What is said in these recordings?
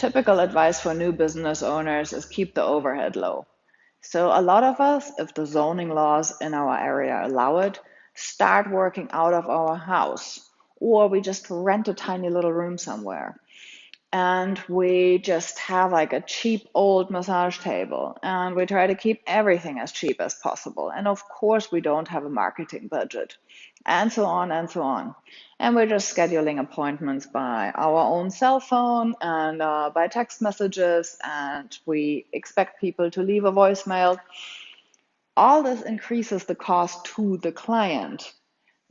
typical advice for new business owners is keep the overhead low. So a lot of us, if the zoning laws in our area allow it, start working out of our house, or we just rent a tiny little room somewhere. And we just have like a cheap old massage table, and we try to keep everything as cheap as possible. And of course, we don't have a marketing budget, and so on and so on. And we're just scheduling appointments by our own cell phone and by text messages, and we expect people to leave a voicemail. All this increases the cost to the client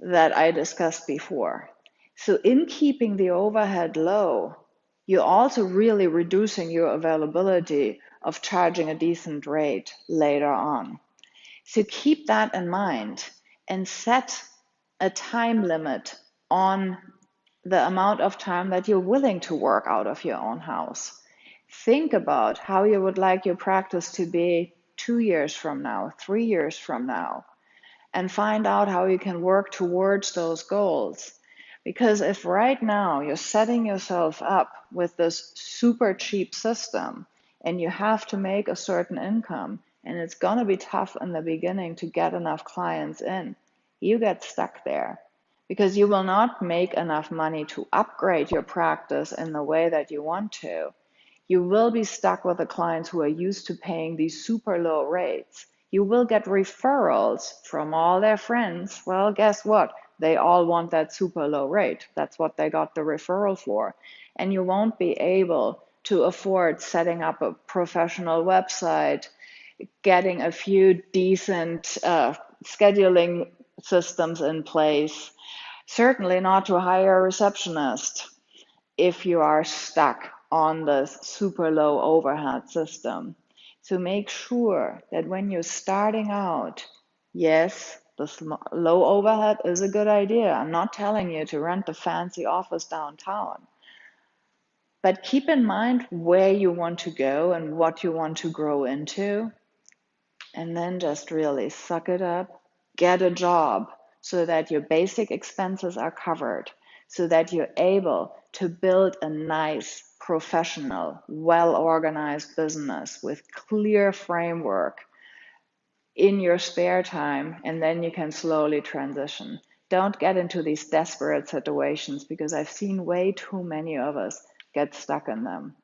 that I discussed before. So in keeping the overhead low, you're also really reducing your availability of charging a decent rate later on. So keep that in mind and set a time limit on the amount of time that you're willing to work out of your own house. Think about how you would like your practice to be 2 years from now, 3 years from now, and find out how you can work towards those goals. Because if right now you're setting yourself up with this super cheap system and you have to make a certain income, and it's going to be tough in the beginning to get enough clients in, you get stuck there because you will not make enough money to upgrade your practice in the way that you want to. You will be stuck with the clients who are used to paying these super low rates. You will get referrals from all their friends. Well, guess what? They all want that super low rate. That's what they got the referral for. And you won't be able to afford setting up a professional website, getting a few decent scheduling systems in place, certainly not to hire a receptionist if you are stuck on this super low overhead system. So make sure that when you're starting out, yes, the low overhead is a good idea. I'm not telling you to rent a fancy office downtown. But keep in mind where you want to go and what you want to grow into. And then just really suck it up, get a job so that your basic expenses are covered, so that you're able to build a nice, professional, well-organized business with clear framework in your spare time, and then you can slowly transition. Don't get into these desperate situations because I've seen way too many of us get stuck in them.